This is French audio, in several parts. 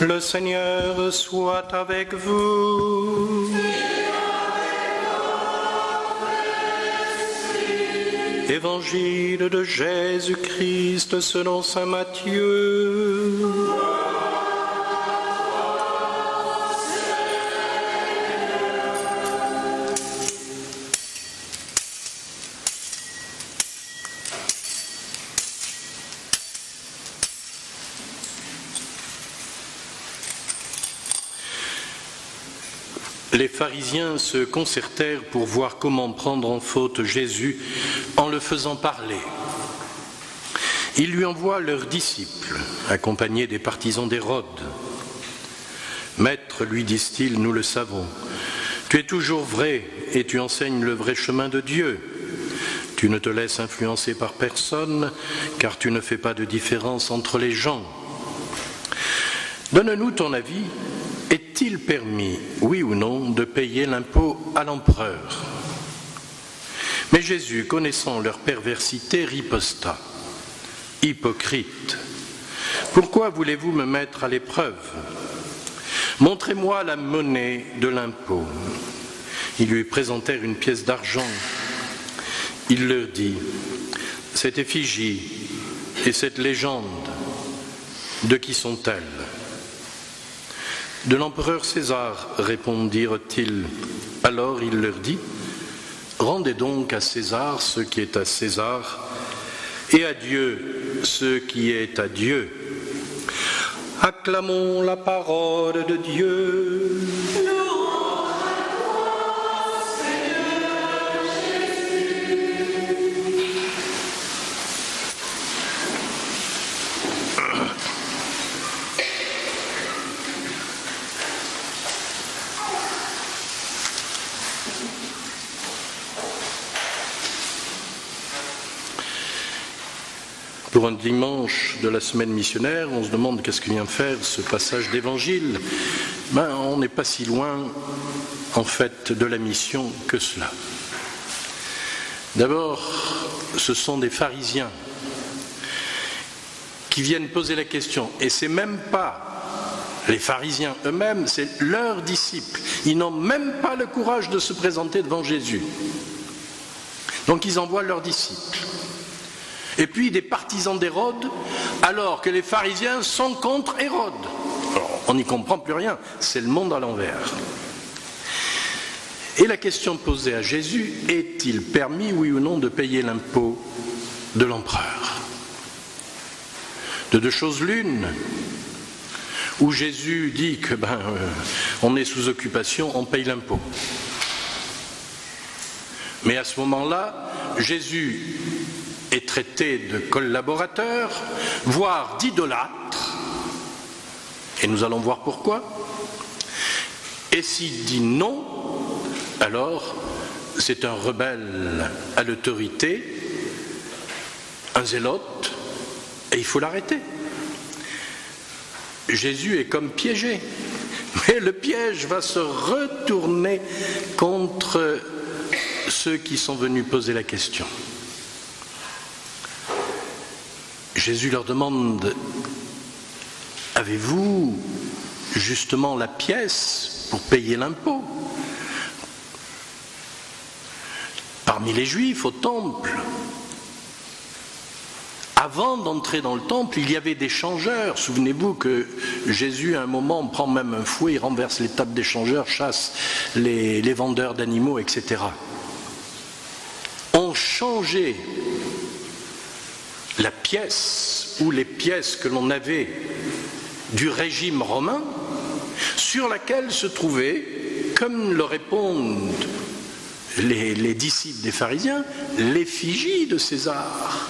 Le Seigneur soit avec vous. Évangile de Jésus-Christ selon saint Matthieu. Les pharisiens se concertèrent pour voir comment prendre en faute Jésus en le faisant parler. Ils lui envoient leurs disciples, accompagnés des partisans d'Hérode. « Maître, lui disent-ils, nous le savons, tu es toujours vrai et tu enseignes le vrai chemin de Dieu. Tu ne te laisses influencer par personne, car tu ne fais pas de différence entre les gens. Donne-nous ton avis. Est-il permis, oui ou non, de payer l'impôt à l'empereur ?» Mais Jésus, connaissant leur perversité, riposta. « Hypocrite, pourquoi voulez-vous me mettre à l'épreuve? Montrez-moi la monnaie de l'impôt. » Ils lui présentèrent une pièce d'argent. Il leur dit, « Cette effigie et cette légende, de qui sont-elles ? » « De l'empereur César, répondirent-ils. Alors il leur dit, « Rendez donc à César ce qui est à César, et à Dieu ce qui est à Dieu. » Acclamons la parole de Dieu. Pour un dimanche de la semaine missionnaire, on se demande qu'est-ce que vient faire ce passage d'évangile. On n'est pas si loin, en fait, de la mission que cela. D'abord, ce sont des pharisiens qui viennent poser la question, et c'est même pas les pharisiens eux-mêmes, c'est leurs disciples. Ils n'ont même pas le courage de se présenter devant Jésus. Donc ils envoient leurs disciples. Et puis des partisans d'Hérode, alors que les pharisiens sont contre Hérode. Alors, on n'y comprend plus rien, c'est le monde à l'envers. Et la question posée à Jésus, est-il permis, oui ou non, de payer l'impôt de l'empereur? De deux choses l'une, où Jésus dit que on est sous occupation, on paye l'impôt. Mais à ce moment-là, Jésus est traité de collaborateur, voire d'idolâtre, et nous allons voir pourquoi. Et s'il dit non, alors c'est un rebelle à l'autorité, un zélote, et il faut l'arrêter. Jésus est comme piégé, mais le piège va se retourner contre ceux qui sont venus poser la question. Jésus leur demande, avez-vous justement la pièce pour payer l'impôt? Parmi les Juifs au temple, avant d'entrer dans le temple, il y avait des changeurs. Souvenez-vous que Jésus, à un moment, prend même un fouet, il renverse les tables des changeurs, chasse les vendeurs d'animaux, etc. On changeait la pièce ou les pièces que l'on avait du régime romain, sur laquelle se trouvait, comme le répondent les disciples des pharisiens, l'effigie de César.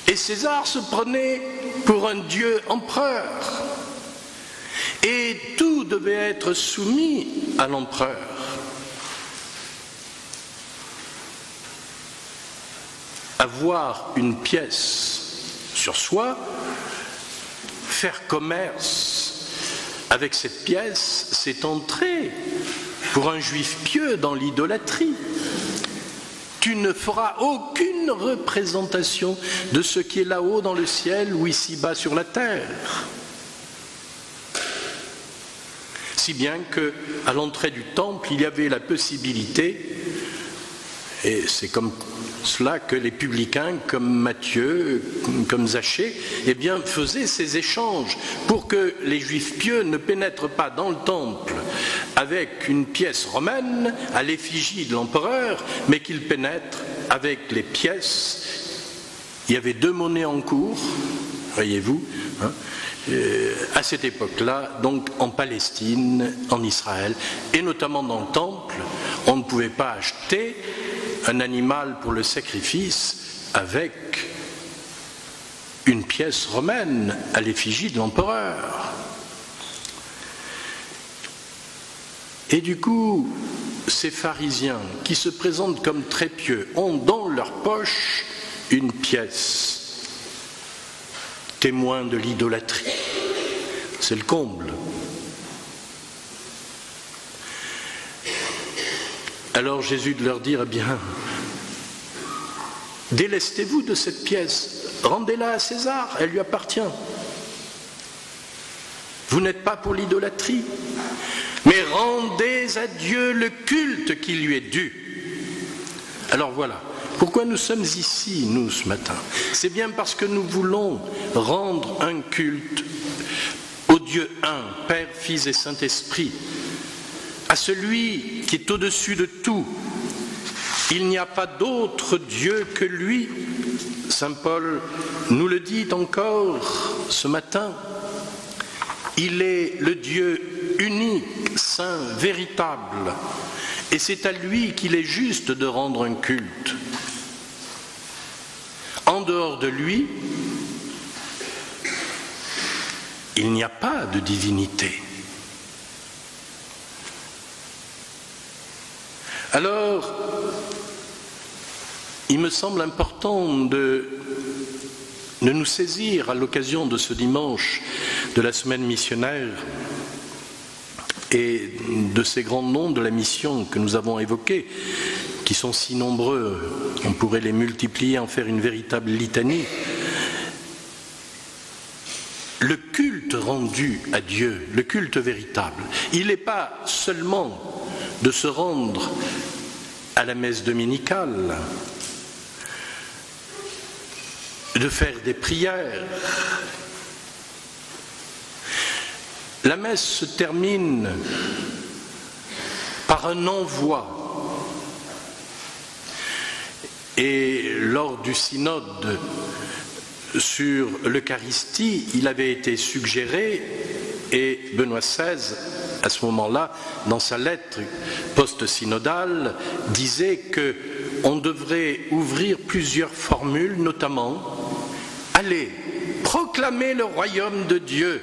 Et César se prenait pour un dieu empereur. Et tout devait être soumis à l'empereur. Avoir une pièce sur soi, faire commerce avec cette pièce, c'est entrer pour un juif pieux dans l'idolâtrie. Tu ne feras aucune représentation de ce qui est là-haut dans le ciel ou ici-bas sur la terre. Si bien qu'à l'entrée du temple, il y avait la possibilité, et c'est comme cela que les publicains, comme Matthieu, comme Zachée, eh bien, faisaient ces échanges pour que les Juifs pieux ne pénètrent pas dans le temple avec une pièce romaine à l'effigie de l'empereur, mais qu'ils pénètrent avec les pièces. Il y avait 2 monnaies en cours, voyez-vous, hein, à cette époque-là, donc en Palestine, en Israël, et notamment dans le temple, on ne pouvait pas acheter un animal pour le sacrifice avec une pièce romaine à l'effigie de l'empereur. Et du coup, ces pharisiens qui se présentent comme très pieux ont dans leur poche une pièce, témoin de l'idolâtrie. C'est le comble. Alors Jésus de leur dire, eh bien, délestez-vous de cette pièce, rendez-la à César, elle lui appartient. Vous n'êtes pas pour l'idolâtrie, mais rendez à Dieu le culte qui lui est dû. Alors voilà, pourquoi nous sommes ici, nous, ce matin? C'est bien parce que nous voulons rendre un culte au Dieu un, Père, Fils et Saint-Esprit, à celui qui est au-dessus de tout. Il n'y a pas d'autre Dieu que lui. Saint Paul nous le dit encore ce matin. Il est le Dieu unique, saint, véritable. Et c'est à lui qu'il est juste de rendre un culte. En dehors de lui, il n'y a pas de divinité. Alors, il me semble important de nous saisir à l'occasion de ce dimanche de la semaine missionnaire et de ces grands noms de la mission que nous avons évoqués, qui sont si nombreux, on pourrait les multiplier, en faire une véritable litanie. Le culte rendu à Dieu, le culte véritable, il n'est pas seulement de se rendre à la messe dominicale, de faire des prières. La messe se termine par un envoi. Et lors du synode sur l'Eucharistie, il avait été suggéré, et Benoît XVI, à ce moment-là, dans sa lettre post-synodale, disait qu'on devrait ouvrir plusieurs formules, notamment « Allez, proclamez le royaume de Dieu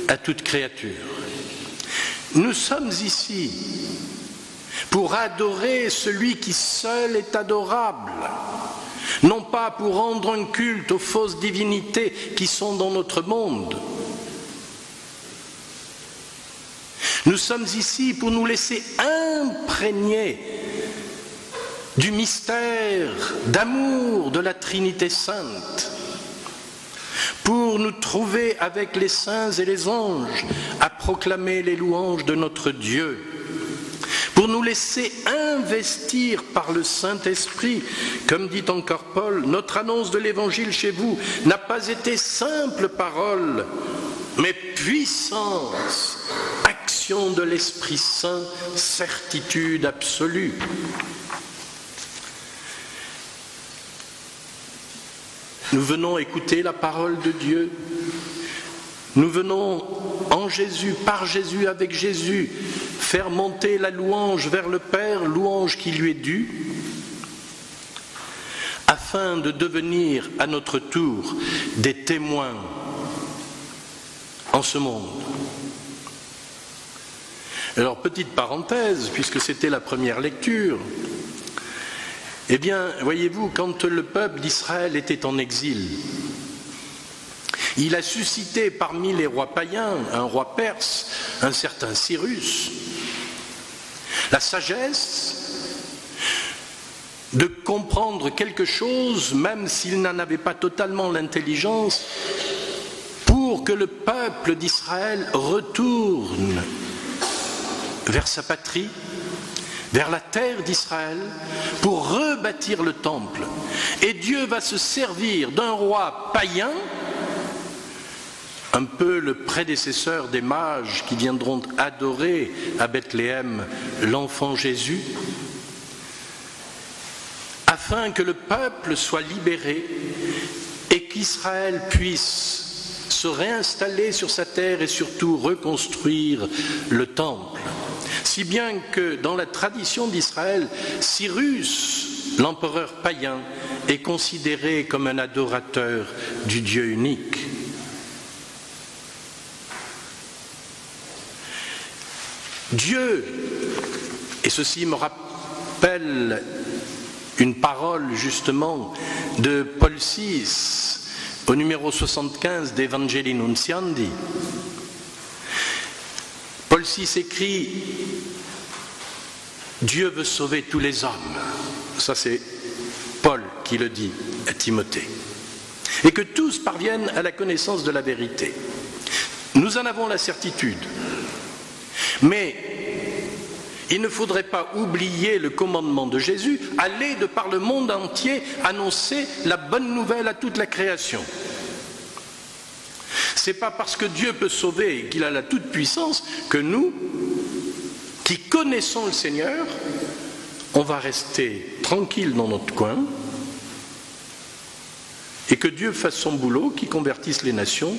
à toute créature ». Nous sommes ici pour adorer celui qui seul est adorable, non pas pour rendre un culte aux fausses divinités qui sont dans notre monde. Nous sommes ici pour nous laisser imprégner du mystère d'amour de la Trinité Sainte, pour nous trouver avec les saints et les anges à proclamer les louanges de notre Dieu, pour nous laisser investir par le Saint-Esprit. Comme dit encore Paul, notre annonce de l'Évangile chez vous n'a pas été simple parole, mais puissance, action de l'Esprit Saint, certitude absolue. Nous venons écouter la parole de Dieu. Nous venons en Jésus, par Jésus, avec Jésus, faire monter la louange vers le Père, louange qui lui est due, afin de devenir à notre tour des témoins en ce monde. Alors, petite parenthèse, puisque c'était la première lecture, eh bien, voyez-vous, quand le peuple d'Israël était en exil, il a suscité parmi les rois païens, un roi perse, un certain Cyrus, la sagesse de comprendre quelque chose, même s'il n'en avait pas totalement l'intelligence, pour que le peuple d'Israël retourne vers sa patrie, vers la terre d'Israël, pour rebâtir le temple. Et Dieu va se servir d'un roi païen, un peu le prédécesseur des mages qui viendront adorer à Bethléem l'enfant Jésus, afin que le peuple soit libéré et qu'Israël puisse se réinstaller sur sa terre et surtout reconstruire le temple. Si bien que dans la tradition d'Israël, Cyrus, l'empereur païen, est considéré comme un adorateur du Dieu unique. Dieu, et ceci me rappelle une parole justement de Paul VI au numéro 75 d'Evangelii Nuntiandi. Paul VI écrit « Dieu veut sauver tous les hommes ». Ça c'est Paul qui le dit à Timothée. Et que tous parviennent à la connaissance de la vérité. Nous en avons la certitude. Mais il ne faudrait pas oublier le commandement de Jésus, aller de par le monde entier annoncer la bonne nouvelle à toute la création. C'est pas parce que Dieu peut sauver et qu'il a la toute-puissance que nous, qui connaissons le Seigneur, on va rester tranquille dans notre coin et que Dieu fasse son boulot, qu'il convertisse les nations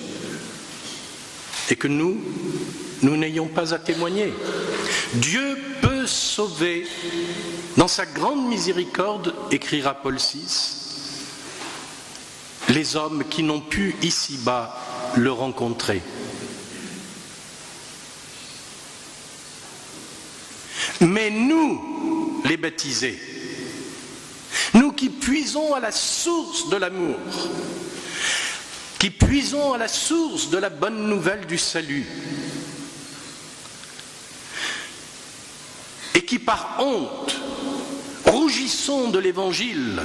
et que nous n'ayons pas à témoigner. Dieu peut sauver dans sa grande miséricorde, écrira Paul VI, les hommes qui n'ont pu ici-bas le rencontrer. Mais nous, les baptisés, nous qui puisons à la source de l'amour, qui puisons à la source de la bonne nouvelle du salut, et qui par honte rougissons de l'évangile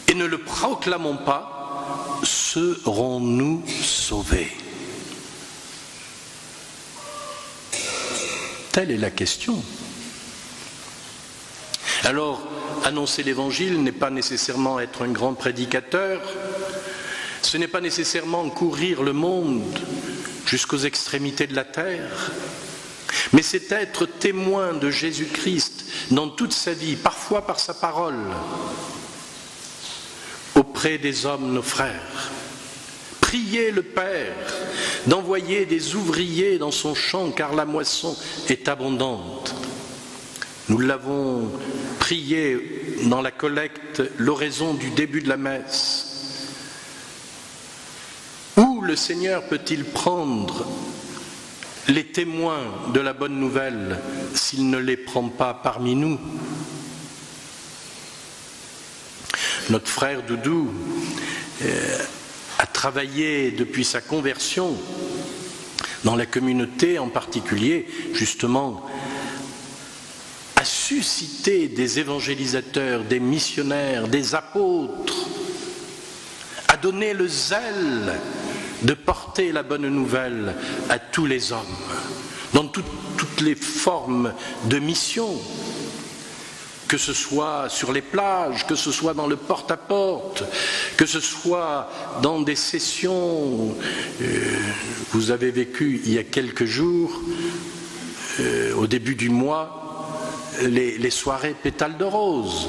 et ne le proclamons pas, serons-nous sauvés? Telle est la question. Alors, annoncer l'évangile n'est pas nécessairement être un grand prédicateur, ce n'est pas nécessairement courir le monde jusqu'aux extrémités de la terre, mais c'est être témoin de Jésus-Christ dans toute sa vie, parfois par sa parole, auprès des hommes, nos frères. Prier le Père d'envoyer des ouvriers dans son champ, car la moisson est abondante. Nous l'avons prié dans la collecte, l'oraison du début de la messe. Où le Seigneur peut-il prendre les témoins de la bonne nouvelle s'il ne les prend pas parmi nous? Notre frère Doudou a travaillé depuis sa conversion dans la communauté en particulier, justement, à susciter des évangélisateurs, des missionnaires, des apôtres, à donner le zèle de porter la bonne nouvelle à tous les hommes, dans toutes les formes de mission, que ce soit sur les plages, que ce soit dans le porte-à-porte, que ce soit dans des sessions. Vous avez vécu il y a quelques jours, au début du mois, les soirées pétales de rose.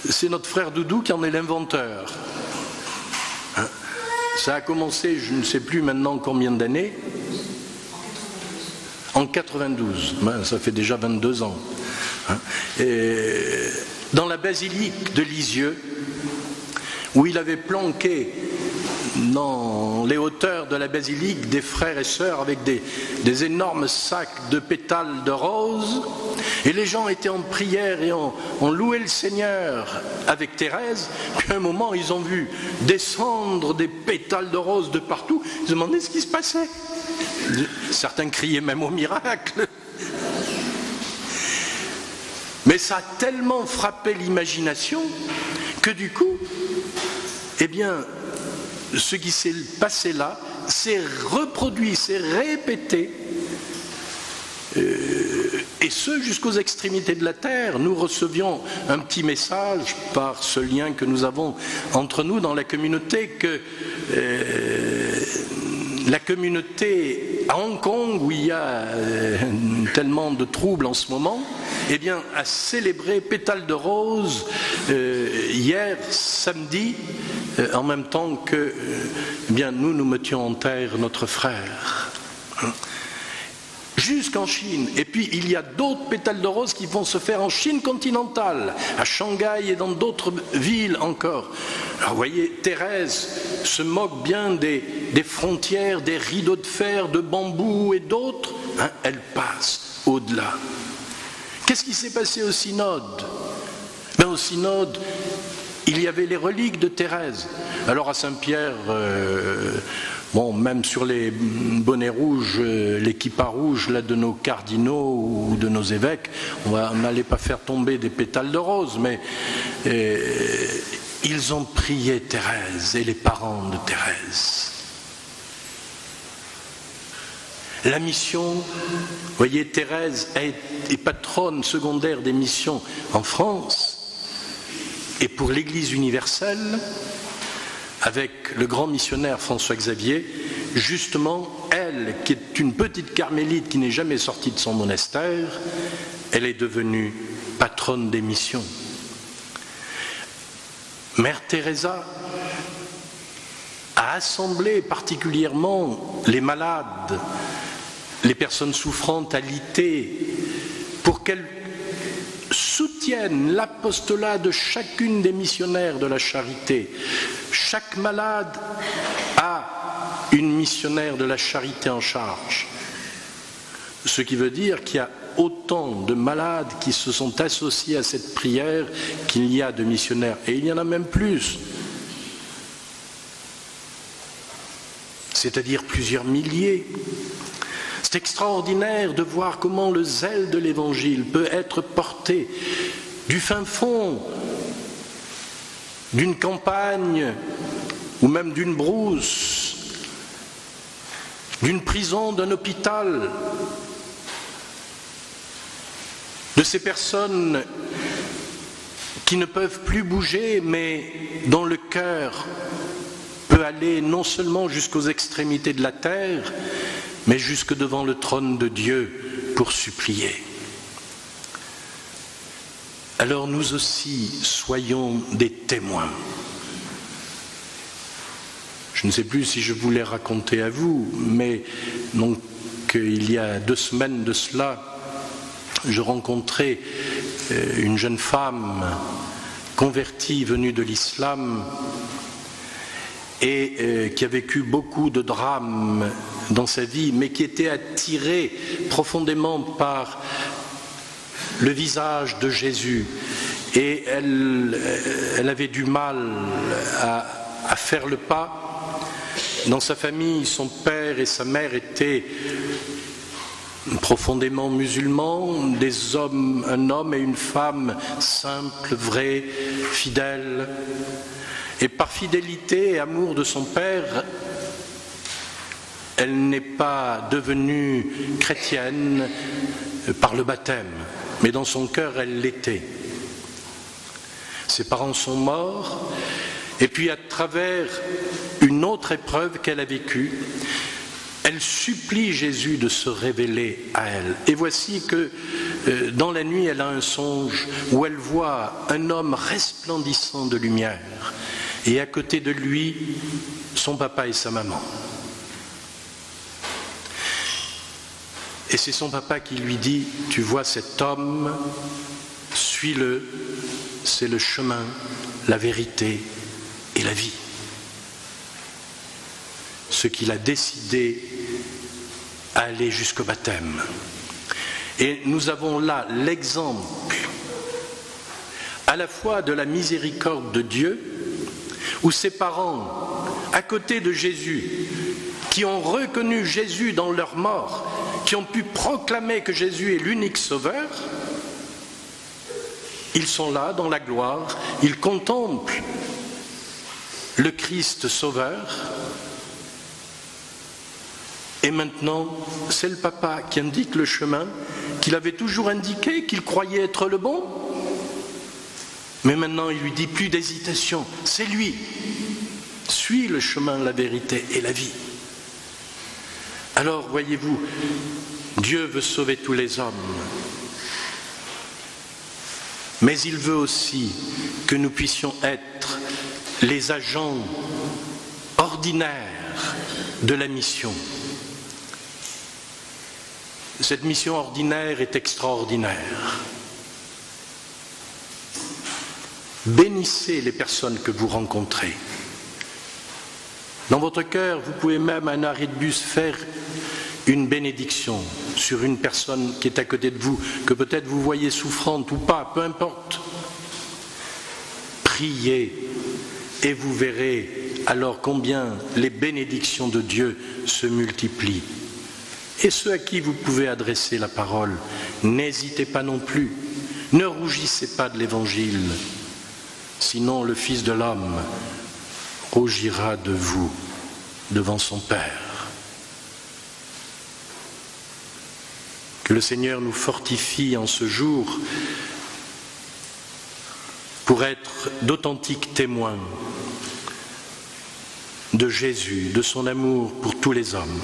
C'est notre frère Doudou qui en est l'inventeur. Ça a commencé, je ne sais plus maintenant combien d'années, en 92, ça fait déjà 22 ans. Et dans la basilique de Lisieux, où il avait planqué dans les hauteurs de la basilique des frères et sœurs avec des énormes sacs de pétales de roses, et les gens étaient en prière et on louait le Seigneur avec Thérèse. Puis à un moment, ils ont vu descendre des pétales de roses de partout. Ils se demandaient ce qui se passait. Certains criaient même au miracle. Mais ça a tellement frappé l'imagination que du coup, eh bien, ce qui s'est passé là s'est reproduit, s'est répété, et ce jusqu'aux extrémités de la terre. Nous recevions un petit message par ce lien que nous avons entre nous dans la communauté, que la communauté à Hong Kong, où il y a tellement de troubles en ce moment, eh bien, a célébré Pétales de Rose hier, samedi, en même temps que eh bien, nous mettions en terre notre frère. Jusqu'en Chine. Et puis il y a d'autres pétales de rose qui vont se faire en Chine continentale, à Shanghai et dans d'autres villes encore. Alors vous voyez, Thérèse se moque bien des frontières, des rideaux de fer, de bambou et d'autres. Elle passe au-delà. Qu'est-ce qui s'est passé au synode? Au synode, il y avait les reliques de Thérèse. Alors à Saint-Pierre, même sur les bonnets rouges, les kippas rouges là, de nos cardinaux ou de nos évêques, on n'allait pas faire tomber des pétales de rose, mais ils ont prié Thérèse et les parents de Thérèse. La mission, vous voyez, Thérèse est patronne secondaire des missions en France, et pour l'Église universelle, avec le grand missionnaire François Xavier, justement, elle, qui est une petite carmélite qui n'est jamais sortie de son monastère, elle est devenue patronne des missions. Mère Teresa a assemblé particulièrement les malades, les personnes souffrantes, alitées, pour qu'elles soutiennent l'apostolat de chacune des missionnaires de la charité. Chaque malade a une missionnaire de la charité en charge. Ce qui veut dire qu'il y a autant de malades qui se sont associés à cette prière qu'il y a de missionnaires. Et il y en a même plus. C'est-à-dire plusieurs milliers. C'est extraordinaire de voir comment le zèle de l'Évangile peut être porté du fin fond d'une campagne ou même d'une brousse, d'une prison, d'un hôpital, de ces personnes qui ne peuvent plus bouger mais dont le cœur peut aller non seulement jusqu'aux extrémités de la terre, mais jusque devant le trône de Dieu pour supplier. Alors nous aussi soyons des témoins. Je ne sais plus si je vous l'ai raconté à vous, mais donc il y a 2 semaines de cela, je rencontrais une jeune femme convertie venue de l'islam et qui a vécu beaucoup de drames dans sa vie, mais qui était attirée profondément par le visage de Jésus. Et elle avait du mal à faire le pas. Dans sa famille, son père et sa mère étaient profondément musulmans, un homme et une femme simples, vrais, fidèles. Et par fidélité et amour de son père, elle n'est pas devenue chrétienne par le baptême, mais dans son cœur, elle l'était. Ses parents sont morts, et puis à travers une autre épreuve qu'elle a vécue, elle supplie Jésus de se révéler à elle. Et voici que dans la nuit, elle a un songe où elle voit un homme resplendissant de lumière, et à côté de lui, son papa et sa maman. Et c'est son papa qui lui dit, tu vois cet homme, suis-le, c'est le chemin, la vérité et la vie. Ce qu'il a décidé à aller jusqu'au baptême. Et nous avons là l'exemple à la fois de la miséricorde de Dieu, où ses parents, à côté de Jésus, qui ont reconnu Jésus dans leur mort, qui ont pu proclamer que Jésus est l'unique sauveur, ils sont là dans la gloire, ils contemplent le Christ sauveur, Et maintenant, c'est le papa qui indique le chemin qu'il avait toujours indiqué, qu'il croyait être le bon. Mais maintenant, il lui dit plus d'hésitation, c'est lui. Suis le chemin, la vérité et la vie. Alors, voyez-vous, Dieu veut sauver tous les hommes. Mais il veut aussi que nous puissions être les agents ordinaires de la mission. Cette mission ordinaire est extraordinaire. Bénissez les personnes que vous rencontrez. Dans votre cœur, vous pouvez même à un arrêt de bus faire une bénédiction sur une personne qui est à côté de vous, que peut-être vous voyez souffrante ou pas, peu importe. Priez et vous verrez alors combien les bénédictions de Dieu se multiplient. Et ceux à qui vous pouvez adresser la parole, n'hésitez pas non plus, ne rougissez pas de l'Évangile, sinon le Fils de l'homme rougira de vous devant son Père. Que le Seigneur nous fortifie en ce jour pour être d'authentiques témoins de Jésus, de son amour pour tous les hommes.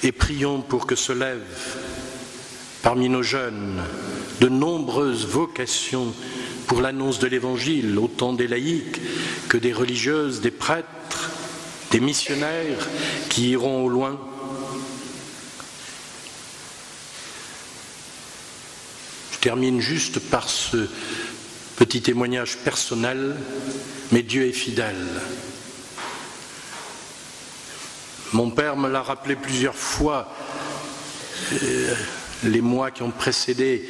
Et prions pour que se lèvent parmi nos jeunes de nombreuses vocations pour l'annonce de l'Évangile, autant des laïcs que des religieuses, des prêtres, des missionnaires qui iront au loin. Je termine juste par ce petit témoignage personnel, mais Dieu est fidèle. Mon père me l'a rappelé plusieurs fois, les mois qui ont précédé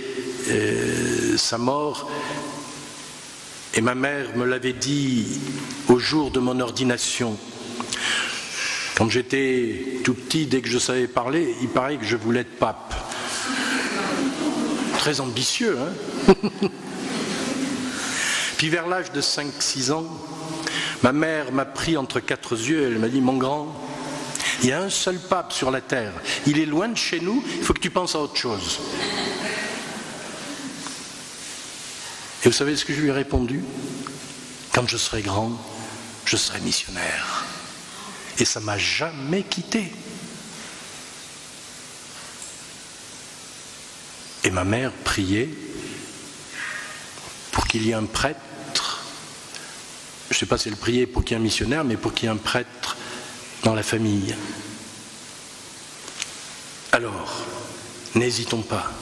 sa mort, et ma mère me l'avait dit au jour de mon ordination. Quand j'étais tout petit, dès que je savais parler, il paraît que je voulais être pape. Très ambitieux, hein? Puis vers l'âge de 5-6 ans, ma mère m'a pris entre quatre yeux, elle m'a dit « Mon grand, il y a un seul pape sur la terre, il est loin de chez nous, il faut que tu penses à autre chose. » Et vous savez ce que je lui ai répondu? Quand je serai grand, je serai missionnaire. Et ça ne m'a jamais quitté. Et ma mère priait pour qu'il y ait un prêtre. Je ne sais pas si elle priait pour qu'il y ait un missionnaire, mais pour qu'il y ait un prêtre dans la famille. Alors, n'hésitons pas.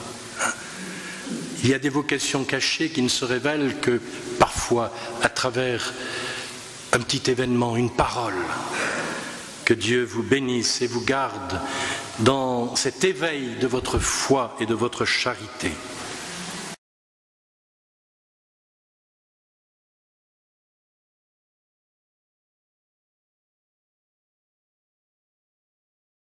Il y a des vocations cachées qui ne se révèlent que parfois à travers un petit événement, une parole. Que Dieu vous bénisse et vous garde dans cet éveil de votre foi et de votre charité.